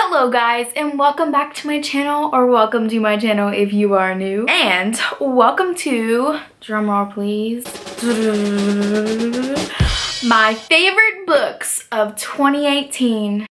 Hello guys, and welcome back to my channel, or welcome to my channel if you are new, and welcome to, drumroll please, my favorite books of 2018.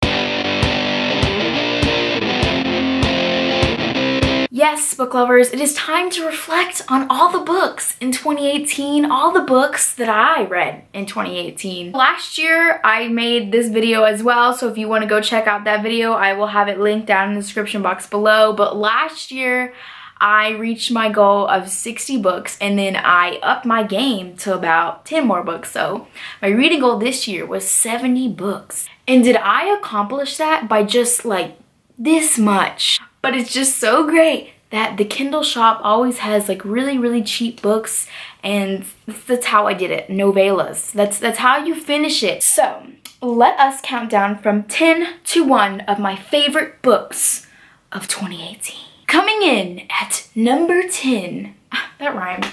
Yes, book lovers, it is time to reflect on all the books in 2018, all the books that I read in 2018. Last year, I made this video as well, so if you want to go check out that video, I will have it linked down in the description box below. But last year, I reached my goal of 60 books, and then I upped my game to about 10 more books. So my reading goal this year was 70 books. And did I accomplish that by just like this much? But it's just so great that the Kindle shop always has like really cheap books, and that's how I did it. Novellas. That's how you finish it. So let us count down from 10 to 1 of my favorite books of 2018. Coming in at number 10. That rhymed.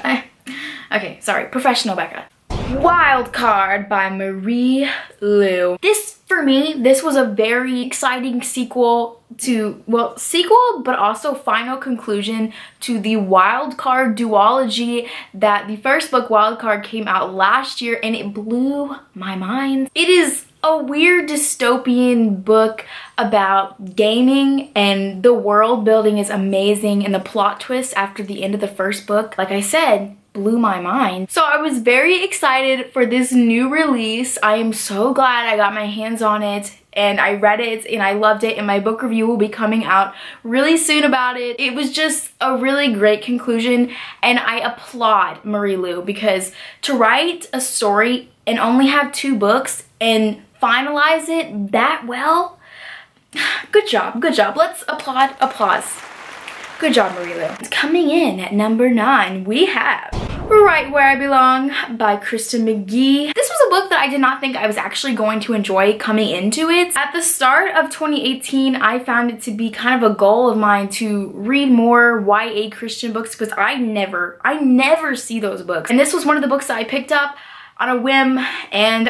Okay, sorry. Professional Becca. Wildcard by Marie Lu. For me, this was a very exciting sequel to, well, sequel, but also final conclusion to the Wildcard duology that the first book, Wildcard, came out last year, and it blew my mind. It is a weird dystopian book about gaming, and the world building is amazing, and the plot twist after the end of the first book, like I said, blew my mind. So I was very excited for this new release. I am so glad I got my hands on it, and I read it and I loved it, and my book review will be coming out really soon about it. It was just a really great conclusion, and I applaud Marie Lu, because to write a story and only have 2 books and finalize it that well, good job, good job. Let's applaud, applause. Good job, Marie Lu. Coming in at number 9, we have Right Where I Belong by Kristen McGee. This was a book that I did not think I was actually going to enjoy coming into it. At the start of 2018, I found it to be kind of a goal of mine to read more YA Christian books, because I never see those books. And this was one of the books that I picked up on a whim, and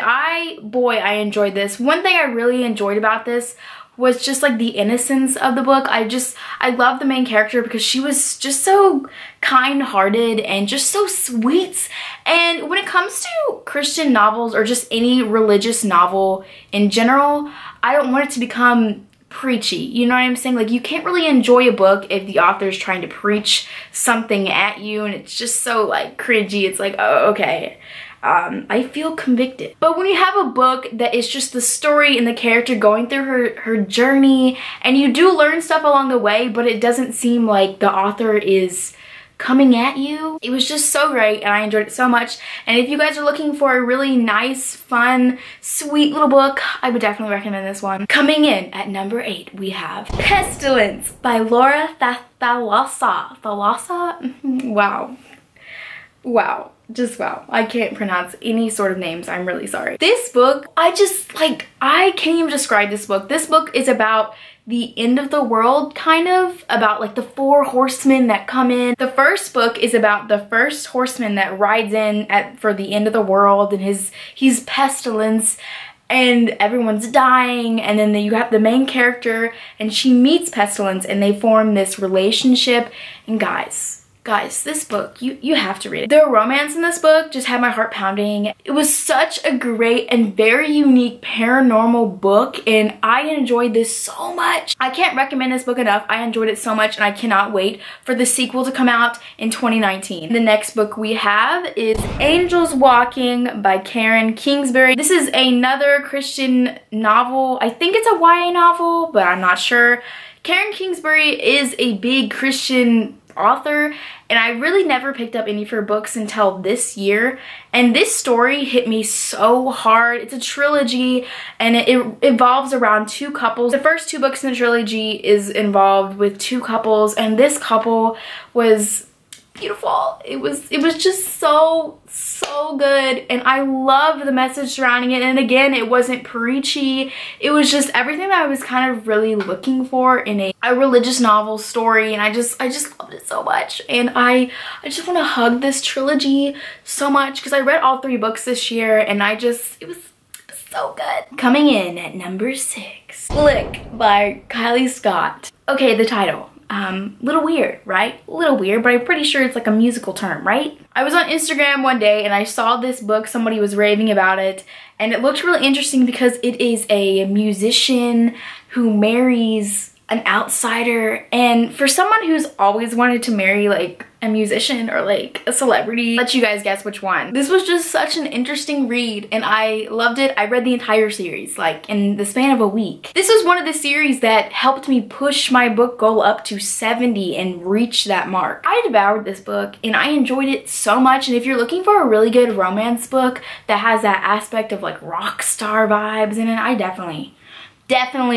boy, I enjoyed this. One thing I really enjoyed about this was just like the innocence of the book. I love the main character because she was just so kind-hearted and just so sweet. And when it comes to Christian novels, or just any religious novel in general, I don't want it to become preachy. You know what I'm saying? Like, you can't really enjoy a book if the author is trying to preach something at you, and it's just so like cringy. It's like, oh, okay. I feel convicted. But when you have a book that is just the story and the character going through her journey, and you do learn stuff along the way, but it doesn't seem like the author is coming at you, it was just so great, and I enjoyed it so much. And if you guys are looking for a really nice, fun, sweet little book, I would definitely recommend this one. Coming in at number 8, we have Pestilence by Laura Thalassa. Thalassa? Wow. Just wow. I can't pronounce any sort of names. I'm really sorry. This book, I can't even describe this book. This book is about the end of the world, kind of, about like the 4 horsemen that come in. The first book is about the first horseman that rides in for the end of the world, and he's Pestilence, and everyone's dying, and then you have the main character, and she meets Pestilence, and they form this relationship. And guys, this book, you have to read it. The romance in this book just had my heart pounding. It was such a great and very unique paranormal book, and I enjoyed this so much. I can't recommend this book enough. I enjoyed it so much, and I cannot wait for the sequel to come out in 2019. The next book we have is Angels Walking by Karen Kingsbury. This is another Christian novel. I think it's a YA novel, but I'm not sure. Karen Kingsbury is a big Christian author, and I really never picked up any of her books until this year, and this story hit me so hard. It's a trilogy, and it evolves around 2 couples. The first 2 books in the trilogy is involved with 2 couples, and this couple was beautiful. It was just so good, and I loved the message surrounding it. And again, it wasn't preachy. It was just everything that I was kind of really looking for in a religious novel story, and I just loved it so much. And I just want to hug this trilogy so much, because I read all 3 books this year, and it was So good. Coming in at number 6, Flick by Kylie Scott. Okay, the title. Little weird, right? A little weird, but I'm pretty sure it's like a musical term, right? I was on Instagram one day and I saw this book, somebody was raving about it, and it looked really interesting because it is a musician who marries an outsider, and for someone who's always wanted to marry like a musician or like a celebrity, let you guys guess which one. This was just such an interesting read and I loved it. I read the entire series like in the span of a week. This was one of the series that helped me push my book goal up to 70 and reach that mark. I devoured this book and I enjoyed it so much, and if you're looking for a really good romance book that has that aspect of like rock star vibes in it, I definitely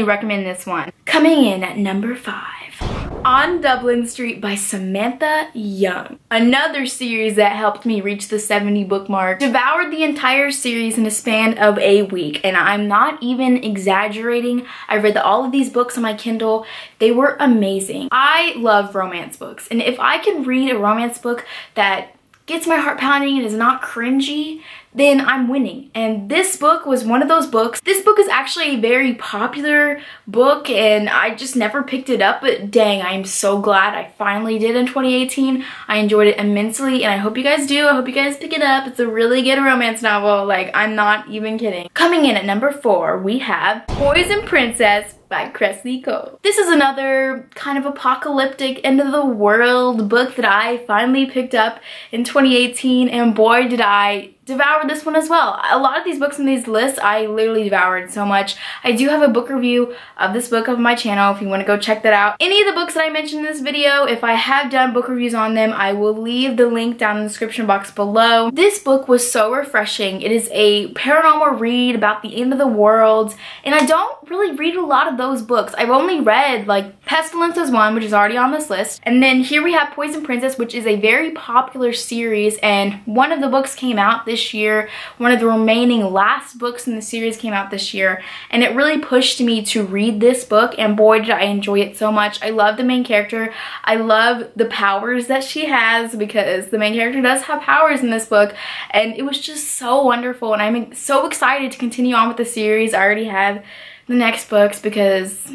recommend this one. Coming in at number 5, On Dublin Street by Samantha Young. Another series that helped me reach the 70 book mark. Devoured the entire series in a span of a week, and I'm not even exaggerating. I read all of these books on my Kindle. They were amazing. I love romance books, and if I can read a romance book that gets my heart pounding and is not cringy, then I'm winning. And this book was one of those books. This book is actually a very popular book and I just never picked it up, but dang, I'm so glad I finally did in 2018. I enjoyed it immensely and I hope you guys do. I hope you guys pick it up. It's a really good romance novel, like I'm not even kidding. Coming in at number 4, we have Poison Princess by Cressley Cole. This is another kind of apocalyptic end of the world book that I finally picked up in 2018, and boy did I devour this one as well. A lot of these books in these lists I literally devoured so much. I do have a book review of this book on my channel if you want to go check that out. Any of the books that I mentioned in this video, if I have done book reviews on them, I will leave the link down in the description box below. This book was so refreshing. It is a paranormal read about the end of the world, and I don't really read a lot of those books. I've only read like Pestilence is one, which is already on this list, and then here we have Poison Princess, which is a very popular series, and one of the books came out this year. One of the remaining last books in the series came out this year, and it really pushed me to read this book, and boy did I enjoy it so much. I love the main character. I love the powers that she has, because the main character does have powers in this book, and it was just so wonderful, and I'm so excited to continue on with the series. I already have the next books because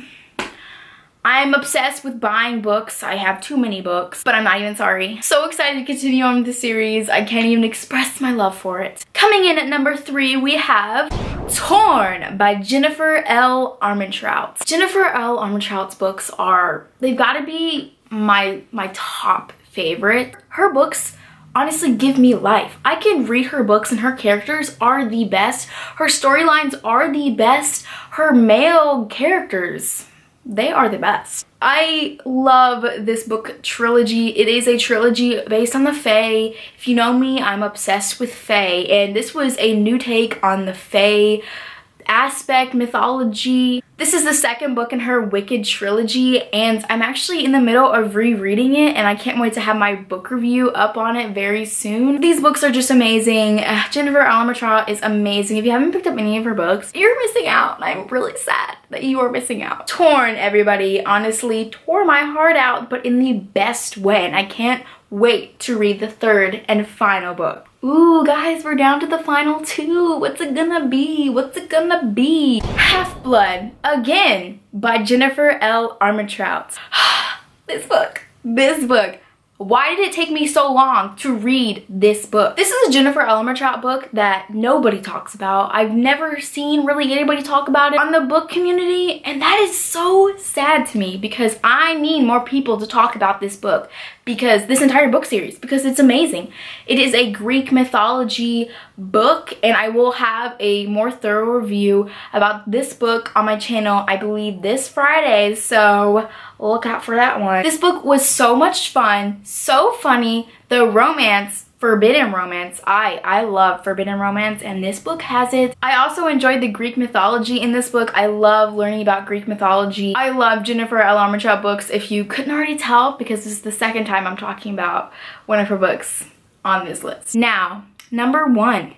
I'm obsessed with buying books. I have too many books, but I'm not even sorry. So excited to continue on with the series. I can't even express my love for it. Coming in at number 3, we have Torn by Jennifer L. Armentrout. Jennifer L. Armentrout's books are, they've got to be my top favorite. Her books honestly give me life. I can read her books and her characters are the best. Her storylines are the best. Her male characters, they are the best. I love this book trilogy. It is a trilogy based on the Fae. If you know me, I'm obsessed with Fae, and this was a new take on the Fae aspect, mythology. This is the second book in her Wicked trilogy, and I'm actually in the middle of rereading it, and I can't wait to have my book review up on it very soon. These books are just amazing. Jennifer L. Armentrout is amazing. If you haven't picked up any of her books, you're missing out. I'm really sad that you are missing out. Torn, everybody, honestly tore my heart out, but in the best way, and I can't wait to read the 3rd and final book. Ooh, guys, we're down to the final 2. What's it gonna be? What's it gonna be? Half-Blood Again by Jennifer L. Armentrout. This book. Why did it take me so long to read this book? This is a Jennifer L. Armentrout book that nobody talks about. I've never seen really anybody talk about it on the book community, and that is so sad to me because I need more people to talk about this book, because this entire book series, because it's amazing. It is a Greek mythology book, and I will have a more thorough review about this book on my channel, I believe this Friday, so look out for that one. This book was so much fun, so funny. The romance, forbidden romance, I love forbidden romance, and this book has it. I also enjoyed the Greek mythology in this book. I love learning about Greek mythology. I love Jennifer L. Armentrout books, if you couldn't already tell, because this is the second time I'm talking about one of her books on this list. Now, number 1.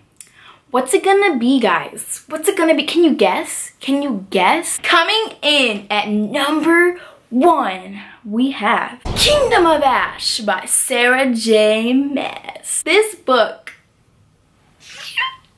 What's it gonna be, guys? What's it gonna be? Can you guess? Can you guess? Coming in at number 1, we have Kingdom of Ash by Sarah J. Maas. This book,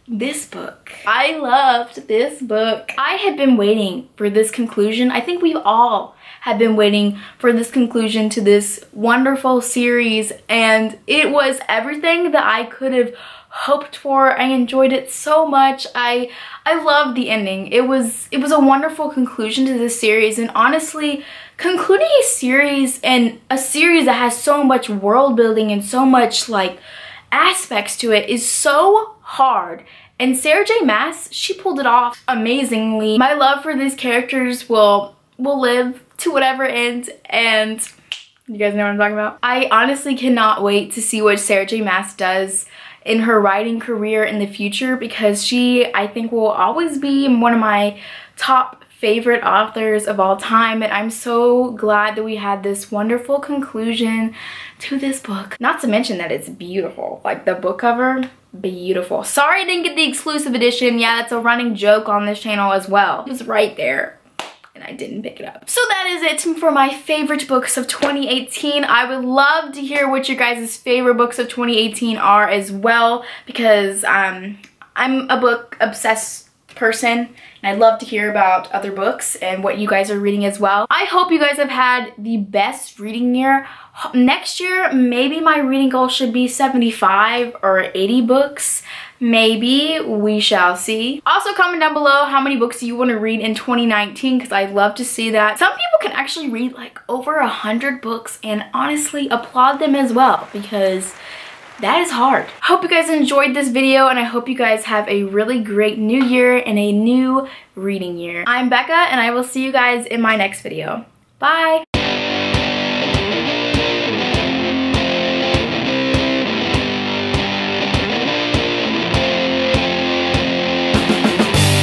this book. I loved this book. I had been waiting for this conclusion. I think we all have been waiting for this conclusion to this wonderful series, and it was everything that I could have hoped for. I enjoyed it so much. I loved the ending. It was a wonderful conclusion to this series, and honestly, concluding a series that has so much world building and so much like aspects to it is so hard. And Sarah J Maas, she pulled it off amazingly. My love for these characters will live to whatever ends, and you guys know what I'm talking about. I honestly cannot wait to see what Sarah J Maas does in her writing career in the future, because she, I think, will always be one of my top favorite authors of all time, and I'm so glad that we had this wonderful conclusion to this book. Not to mention that it's beautiful. Like, the book cover, beautiful. Sorry I didn't get the exclusive edition. Yeah, that's a running joke on this channel as well. It was right there, and I didn't pick it up. So that is it for my favorite books of 2018. I would love to hear what your guys' favorite books of 2018 are as well, because I'm a book obsessed person, and I'd love to hear about other books and what you guys are reading as well. I hope you guys have had the best reading year. Next year, maybe my reading goal should be 75 or 80 books. Maybe, we shall see. Also, comment down below how many books you want to read in 2019, because I'd love to see that. Some people can actually read like over 100 books, and honestly applaud them as well, because that is hard. Hope you guys enjoyed this video, and I hope you guys have a really great new year and a new reading year. I'm Becca, and I will see you guys in my next video. Bye!